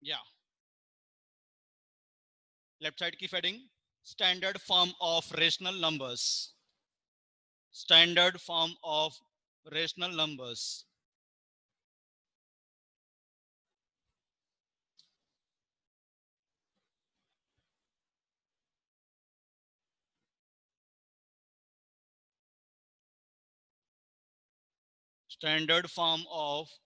या left side की heading standard form of rational numbers, standard form of rational numbers. Standard form of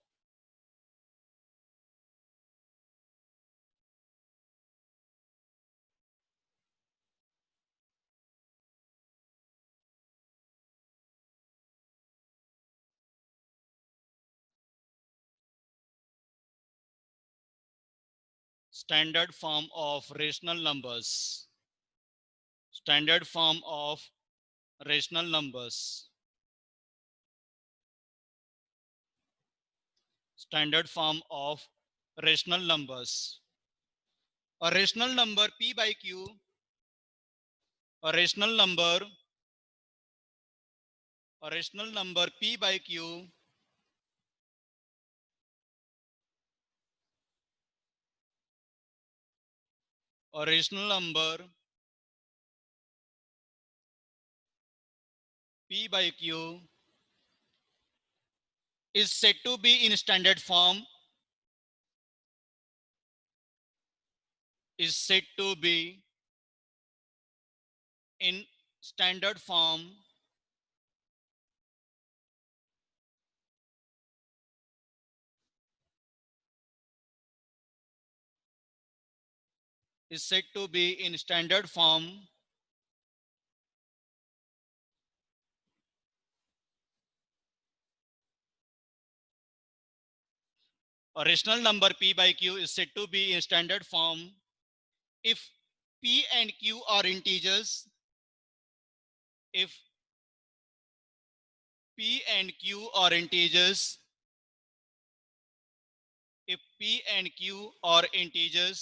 standard form of rational numbers, standard form of rational numbers, standard form of rational numbers. A rational number p by q, a rational number, a rational number p by q a rational number p by q is said to be in standard form, is said to be in standard form is said to be in standard form a rational number p by q is said to be in standard form if p and q are integers, if p and q are integers, if p and q are integers,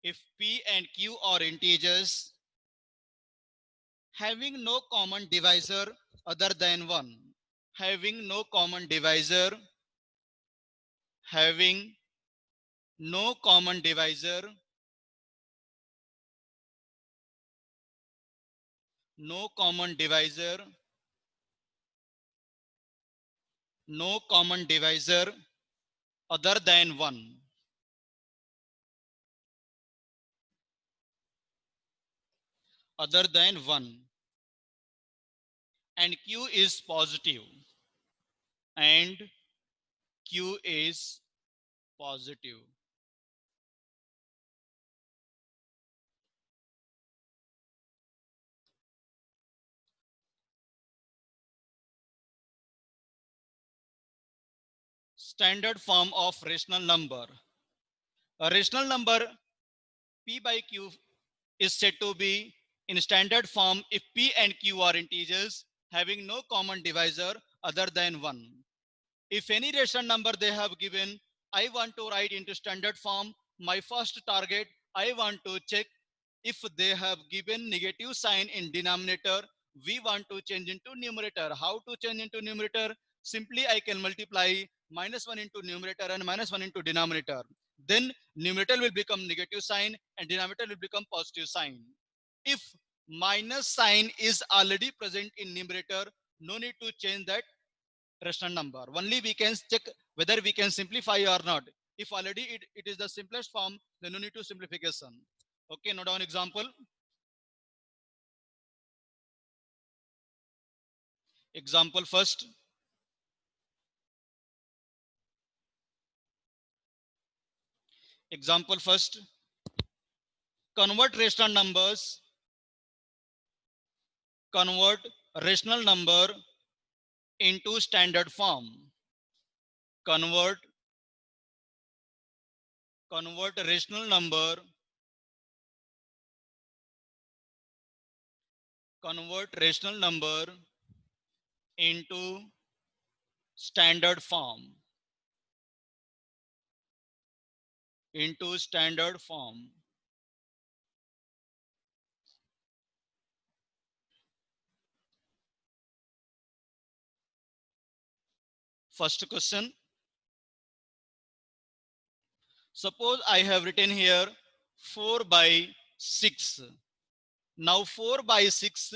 if p and q are integers having no common divisor other than 1, having no common divisor, having no common divisor, no common divisor, no common divisor other than 1, other than 1, and q is positive, and q is positive. Standard form of rational number. A rational number p by q is said to be in standard form if p and q are integers having no common divisor other than 1. If any rational number they have given, I want to write into standard form. My first target, I want to check if they have given negative sign in denominator, we want to change into numerator. How to change into numerator? Simply I can multiply -1 into numerator and -1 into denominator. Then numerator will become negative sign and denominator will become positive sign. If minus sign is already present in numerator, no need to change that rational number. Only we can check whether we can simplify or not. If already it is the simplest form, then no need to simplification. Okay, note down example. Example first. Example first. Convert rational numbers. Convert rational number into standard form. Convert rational number. Convert rational number into standard form. Into standard form. First question. Suppose I have written here 4 by 6. Now 4 by 6,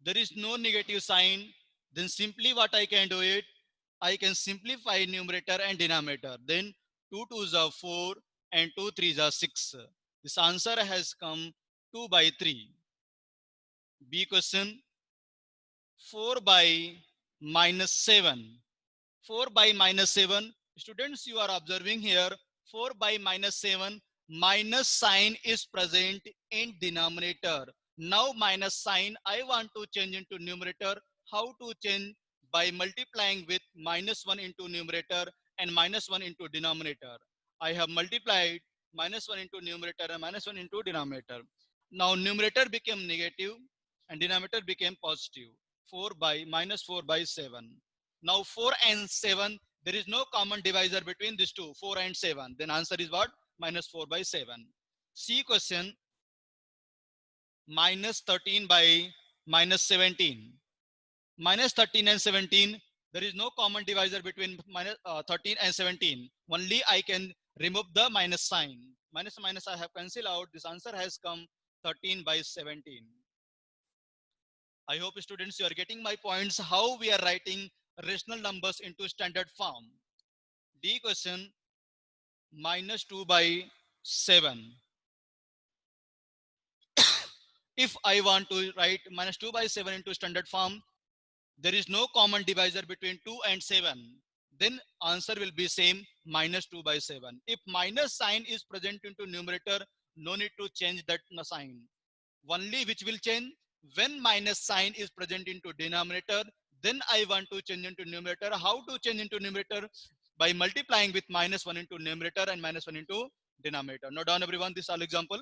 there is no negative sign. Then simply what I can do it, I can simplify numerator and denominator. Then 2 2s are 4 and 2 3s are 6. This answer has come 2 by 3. B question, 4 by minus 7. 4 by minus 7. Students, you are observing here 4 by minus 7. Minus sign is present in denominator. Now minus sign I want to change into numerator. How to change? By multiplying with minus 1 into numerator and minus 1 into denominator. I have multiplied minus 1 into numerator and minus 1 into denominator. Now numerator became negative and denominator became positive. 4 by minus 4 by 7. Now 4 and 7, there is no common divisor between these two, 4 and 7. Then answer is what? Minus 4 by 7. C question, minus 13 by minus 17. Minus 13 and 17, there is no common divisor between minus 13 and 17. Only I can remove the minus sign. Minus minus I have cancelled out. This answer has come 13 by 17. I hope students you are getting my points how we are writing rational numbers into standard form. D question, minus 2 by 7. If I want to write minus 2 by 7 into standard form, there is no common divisor between 2 and 7. Then answer will be same, minus 2 by 7. If minus sign is present into numerator, no need to change that sign. Only which will change when minus sign is present into denominator, then I want to change into numerator. How to change into numerator? By multiplying with minus 1 into numerator and minus 1 into denominator. Note down everyone this all example.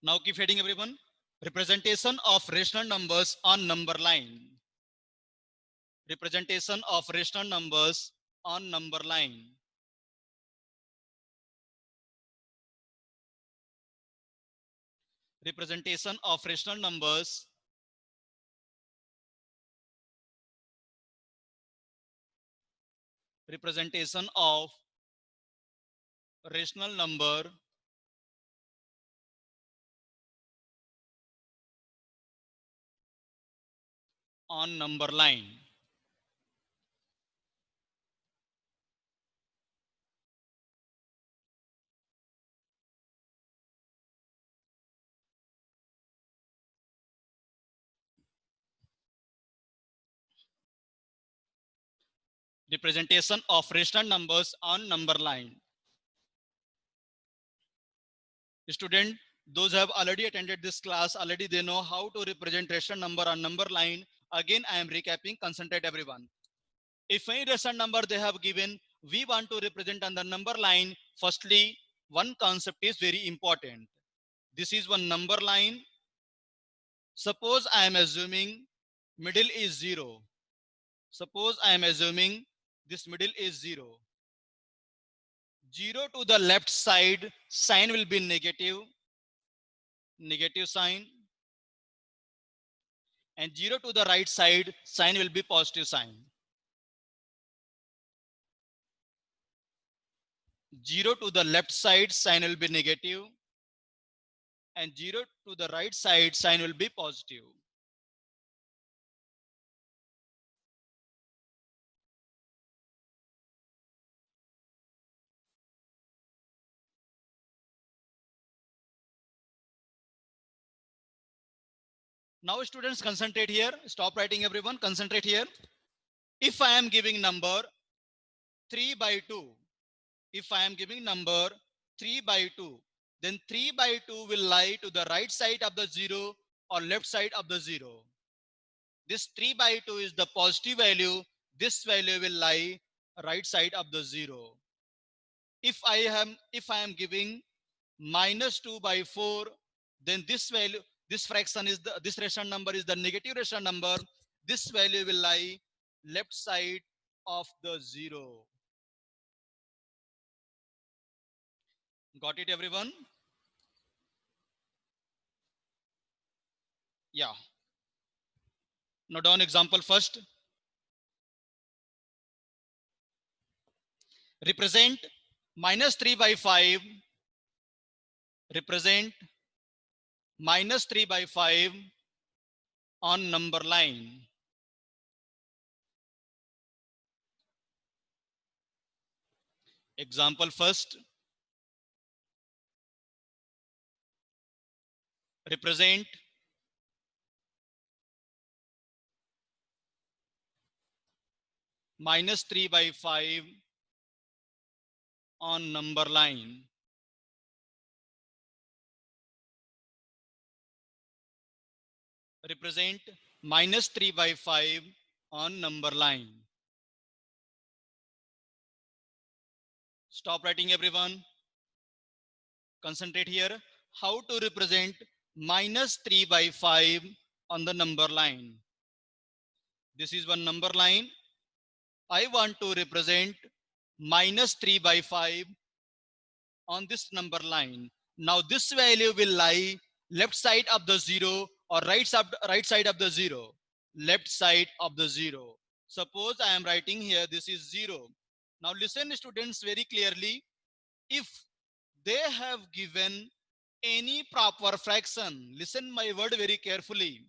Now keep heading everyone. Representation of rational numbers on number line. Representation of rational numbers on number line. Representation of rational numbers representation of rational number on number line. Representation of rational numbers on number line. Student, those who have already attended this class, already they know how to represent rational number on number line. Again, I am recapping, concentrate everyone. If any rational number they have given, we want to represent on the number line. Firstly, one concept is very important. This is one number line. Suppose I am assuming middle is 0. Suppose I am assuming this middle is 0. 0 to the left side, sign will be negative, negative sign. And 0 to the right side, sign will be positive sign. 0 to the left side, sign will be negative. And 0 to the right side, sign will be positive. Now students concentrate here. Stop writing everyone. Concentrate here. If I am giving number 3 by 2. If I am giving number 3 by 2. Then 3 by 2 will lie to the right side of the 0 or left side of the 0. This 3 by 2 is the positive value. This value will lie right side of the 0. if I am giving minus 2 by 4, then this value, this fraction is this rational number is the negative rational number. This value will lie left side of the 0. Got it, everyone? Yeah. Note down example first. Represent minus 3 by 5. Represent minus 3 by 5 on number line. Example first. Represent minus 3 by 5 on number line. Represent minus 3 by 5 on number line. Stop writing, everyone. Concentrate here. How to represent minus 3 by 5 on the number line. This is one number line. I want to represent minus 3 by 5 on this number line. Now this value will lie left side of the 0 or right side of the 0. Left side of the 0. Suppose I am writing here, this is 0. Now listen, students, very clearly. If they have given any proper fraction, listen my word very carefully.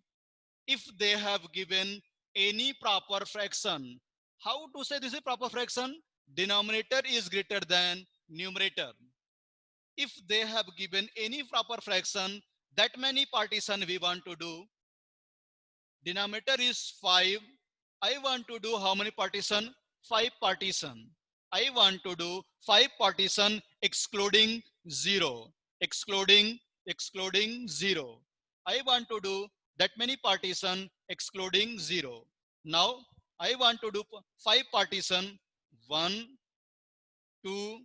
If they have given any proper fraction, how to say this is proper fraction? Denominator is greater than numerator. If they have given any proper fraction, that many partition we want to do. Denominator is 5. I want to do how many partition? 5 partition. I want to do 5 partition excluding 0. Excluding 0. I want to do that many partition excluding 0. Now I want to do 5 partition. 1, 2,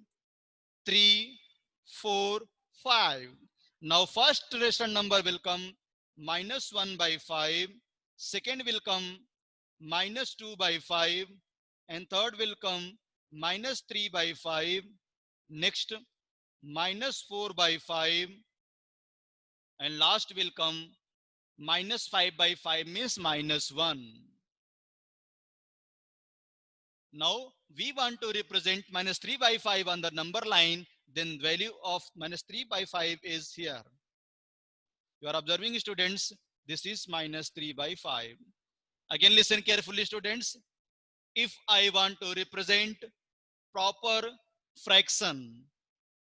3, 4, 5. Now first rational number will come minus 1 by 5. Second will come minus 2 by 5. And third will come minus 3 by 5. Next, minus 4 by 5. And last will come minus 5 by 5 means minus 1. Now we want to represent minus 3 by 5 on the number line. Then value of minus 3 by 5 is here. You are observing, students, this is minus 3 by 5. Again, listen carefully, students. If I want to represent proper fraction,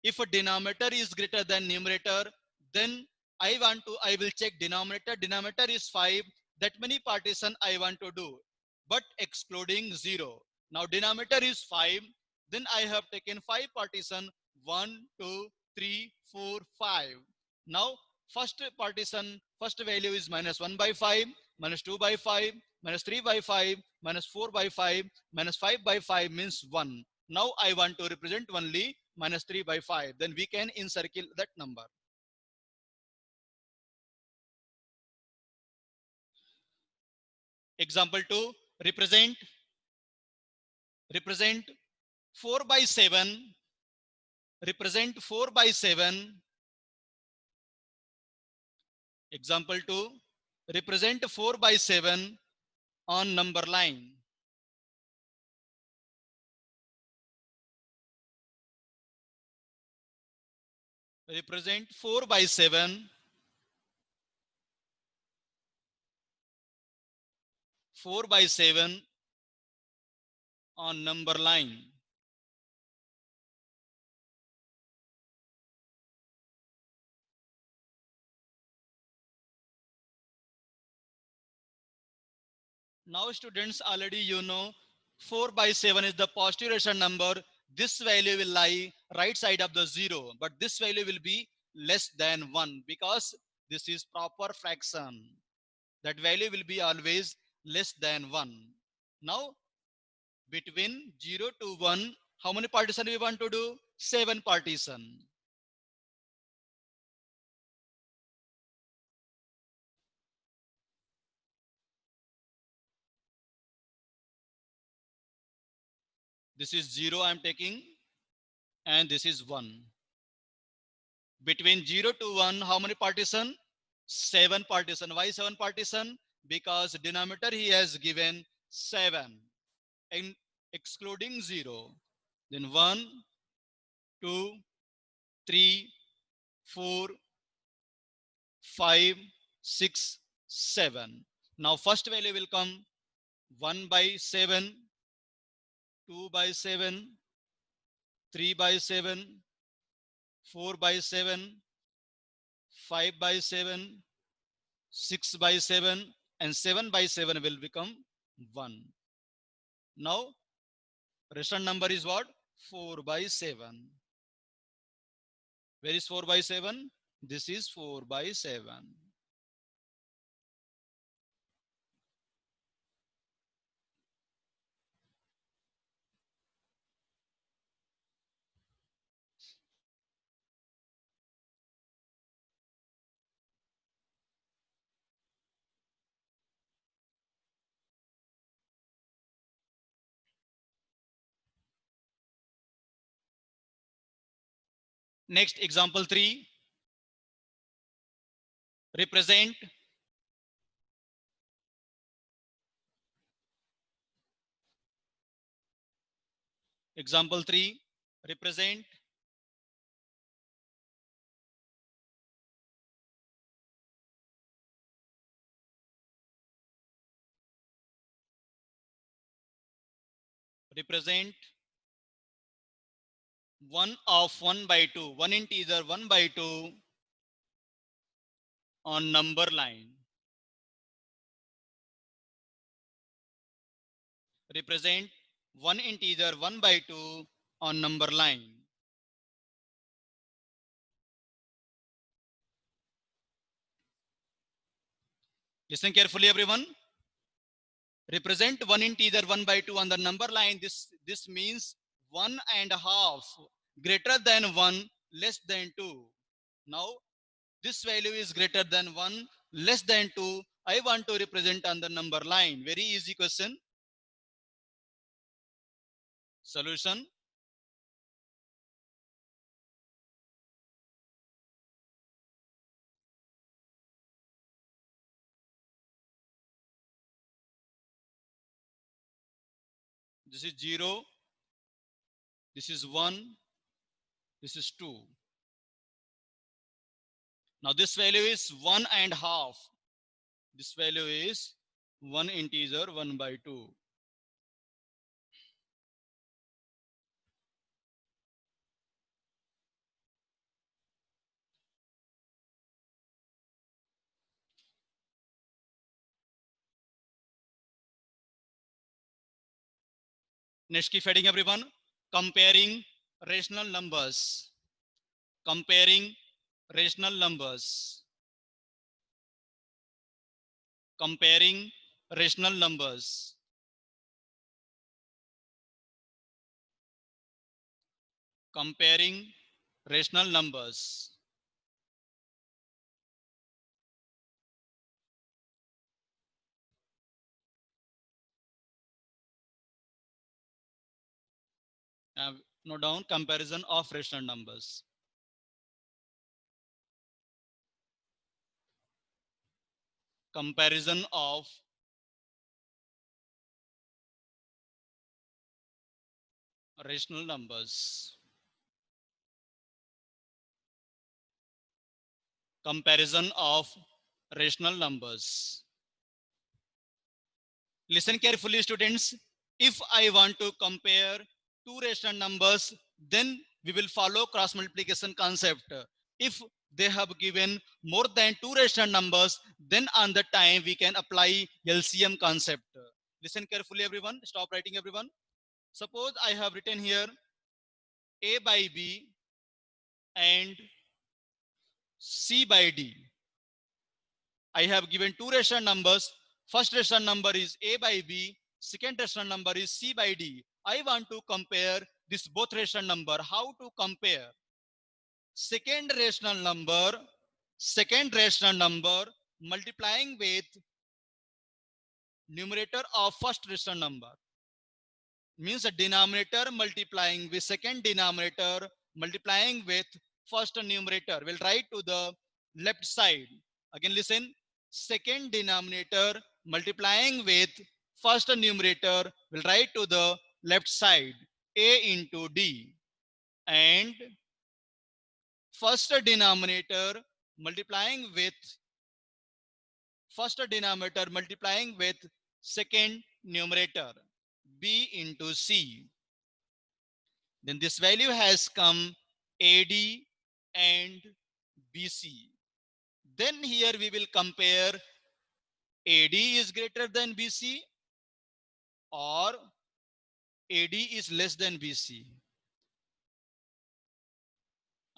if a denominator is greater than numerator, then I will check denominator. Denominator is 5. That many partition I want to do, but excluding 0. Now denominator is 5. Then I have taken 5 partition. 1, 2, 3, 4, 5. Now first partition, first value is minus 1 by 5, minus 2 by 5, minus 3 by 5, minus 4 by 5, minus 5 by 5 means 1. Now I want to represent only minus 3 by 5. Then we can encircle that number. Example 2, represent 4 by 7. Represent 4 by 7. Example 2, represent 4 by 7 on number line. Represent 4 by 7. 4 by 7 on number line. Now students, already you know 4 by 7 is the positive rational number. This value will lie right side of the 0, but this value will be less than 1 because this is proper fraction. That value will be always less than 1. Now between 0 to 1, how many partition we want to do? 7 partition. This is 0 I am taking, and this is 1. Between 0 to 1, how many partition? 7 partition. Why 7 partition? Because denominator he has given 7, and excluding 0. Then 1, 2, 3, 4, 5, 6, 7. Now first value will come 1 by 7, 2 by 7, 3 by 7, 4 by 7, 5 by 7, 6 by 7, and 7 by 7 will become 1. Now restaurant number is what? 4 by 7. Where is 4 by 7? This is 4 by 7. Next, example 3. Represent example 3. Represent represent 1 of 1 by 2, one integer 1 by 2 on number line. Represent one integer 1 by 2 on number line. Listen carefully, everyone. Represent one integer 1 by 2 on the number line. This means 1.5 greater than 1 less than 2. Now this value is greater than 1 less than 2. I want to represent on the number line. Very easy question. Solution. This is 0. This is 1. This is 2. Now this value is 1.5. This value is 1 integer 1 by 2. Next, keep heading, everyone. Comparing rational numbers. Comparing rational numbers. Comparing rational numbers. Comparing rational numbers. Note down comparison of rational numbers. Comparison of rational numbers. Comparison of rational numbers. Listen carefully, students. If I want to compare two rational numbers, then we will follow cross multiplication concept. If they have given more than two rational numbers, then on the time we can apply LCM concept. Listen carefully, everyone. Stop writing, everyone. Suppose I have written here A by B and C by D. I have given two rational numbers. First rational number is A by B. Second rational number is C by D. I want to compare this both rational number, how to compare second rational number multiplying with numerator of first rational number, means a denominator multiplying with second denominator multiplying with first numerator. We'll write to the left side. Again listen, second denominator multiplying with first numerator will write to the left side, a into d, and first denominator multiplying with second numerator, b into c. Then this value has come AD and BC. Then here we will compare AD is greater than BC or AD is less than BC.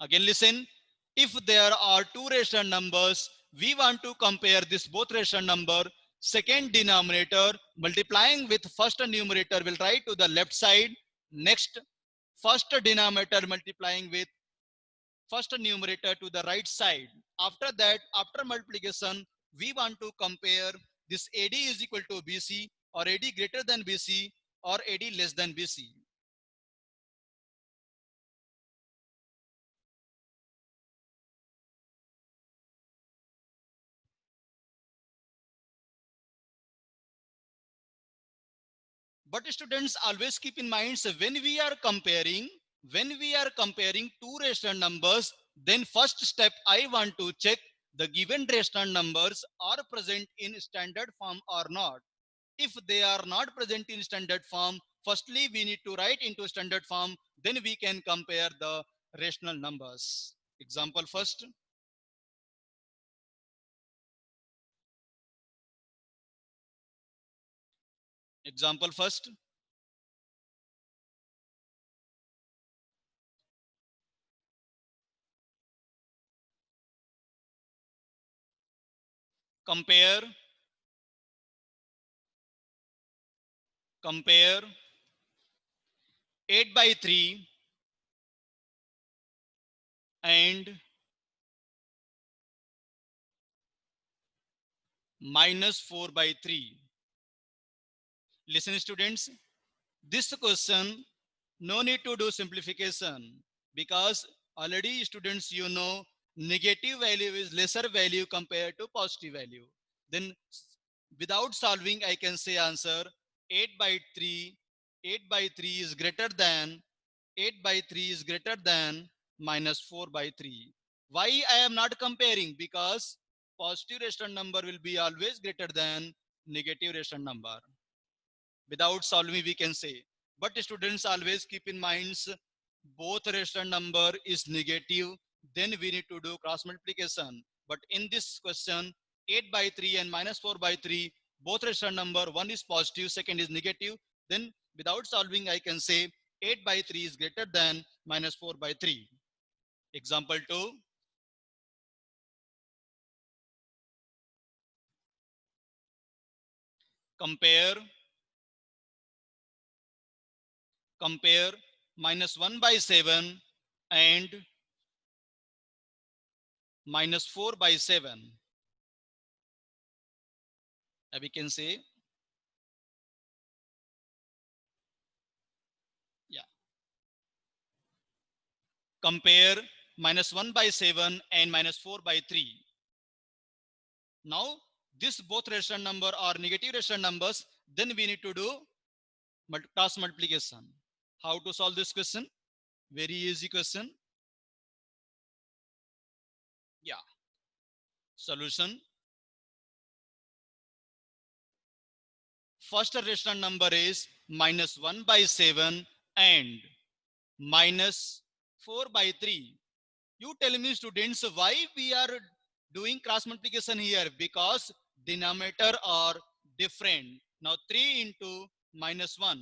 Again listen, if there are two rational numbers, we want to compare this both rational number, second denominator multiplying with first numerator will write to the left side. Next, first denominator multiplying with first numerator to the right side. After that, after multiplication, we want to compare this AD is equal to BC or AD greater than BC or AD less than BC. But students, always keep in mind, so when we are comparing two rational numbers, then first step I want to check the given rational numbers are present in standard form or not. If they are not present in standard form, firstly we need to write into standard form, then we can compare the rational numbers. Example first. Example first. Compare 8 by 3 and minus 4 by 3. Listen students, this question no need to do simplification, because already students you know negative value is lesser value compared to positive value. Then without solving I can say answer 8 by 3 is greater than minus 4 by 3. Why I am not comparing? Because positive rational number will be always greater than negative rational number. Without solving we can say, but students always keep in mind both rational number is negative, then we need to do cross multiplication. But in this question 8 by 3 and minus 4 by 3, both rational number, one is positive, second is negative, then without solving I can say 8 by 3 is greater than minus 4 by 3. Example 2. Compare minus 1 by 7 and minus 4 by 7. We can say, yeah, compare minus 1 by 7 and minus 4 by 3. Now this both rational number are negative rational numbers, then we need to do cross multiplication. How to solve this question? Very easy question. Yeah, solution. First rational number is minus 1 by 7 and minus 4 by 3. You tell me students why we are doing cross multiplication here? Because denominator are different. Now 3 into minus 1,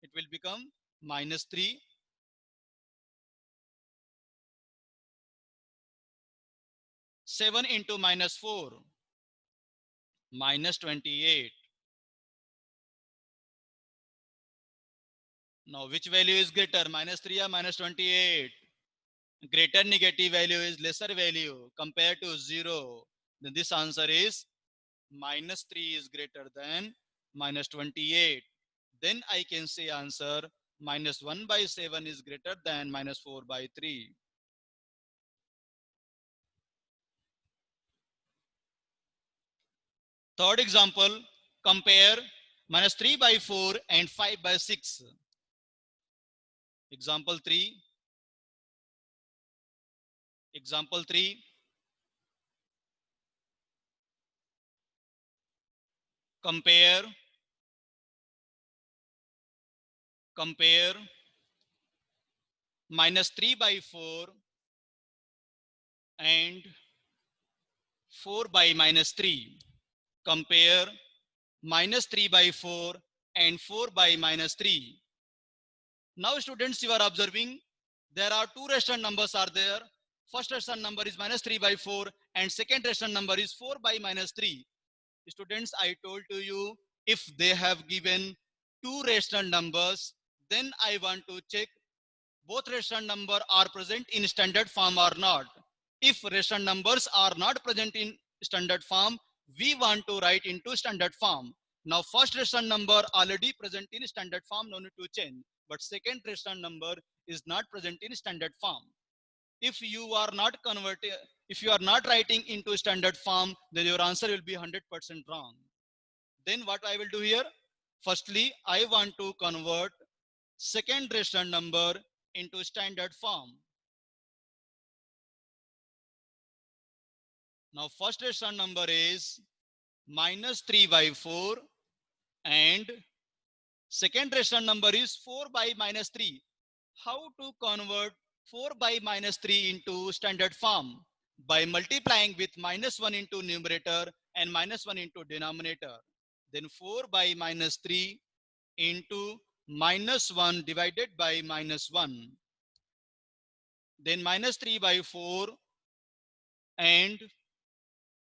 it will become minus 3. 7 into minus 4, minus 28. Now, which value is greater, -3 or -28? Greater negative value is lesser value compared to 0. Then this answer is -3 is greater than -28. Then I can say answer -1/7 is greater than -4/3. Third example, compare -3/4 and 5/6. Example 3. Example 3. Compare -3/4 and 4/-3. Compare -3/4 and 4/-3. Now students, you are observing there are two rational numbers are there. First rational number is -3/4 and second rational number is 4/-3. Students, I told to you, if they have given two rational numbers, then I want to check both rational number are present in standard form or not. If rational numbers are not present in standard form, we want to write into standard form. Now first rational number already present in standard form, no need to change. But second rational number is not present in standard form. If you are not converting, if you are not writing into standard form, then your answer will be 100% wrong. Then what I will do here? Firstly, I want to convert second rational number into standard form. Now first rational number is -3/4 and second rational number is 4/-3. How to convert 4/-3 into standard form? By multiplying with -1 into numerator and -1 into denominator. Then 4/-3 into -1 divided by -1. Then -3/4 and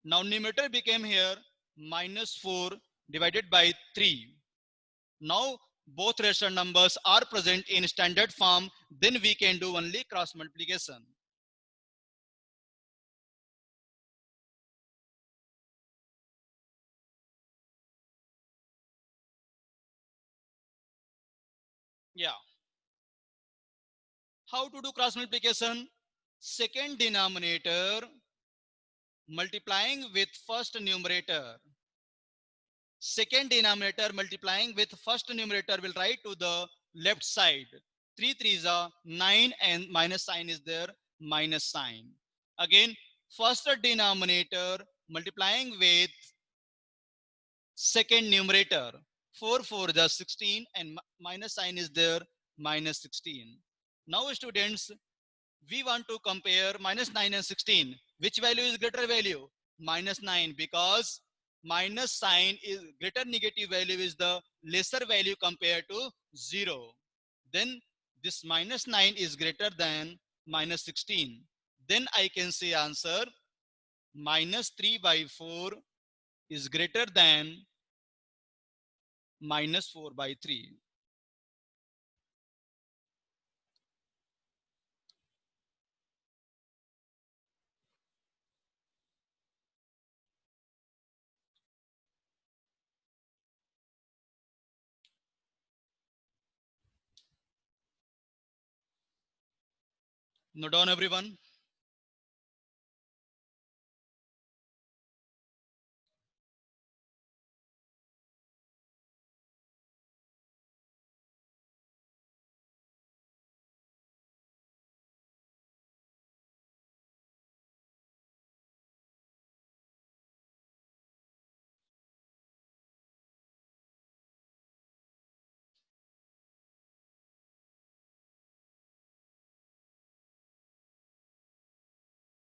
now numerator became here -4 divided by 3. Now both rational numbers are present in standard form. Then we can do only cross multiplication. Yeah. How to do cross multiplication? Second denominator multiplying with first numerator. Second denominator multiplying with first numerator will write to the left side. 3 3s are 9 and minus sign is there, minus sign. Again, first denominator multiplying with second numerator. 4 4 is 16 and minus sign is there, minus 16. Now students, we want to compare -9 and 16. Which value is greater value? -9, because minus sign is greater negative value is the lesser value compared to 0. Then this -9 is greater than -16. Then I can say answer -3/4 is greater than -4/3. Note down everyone.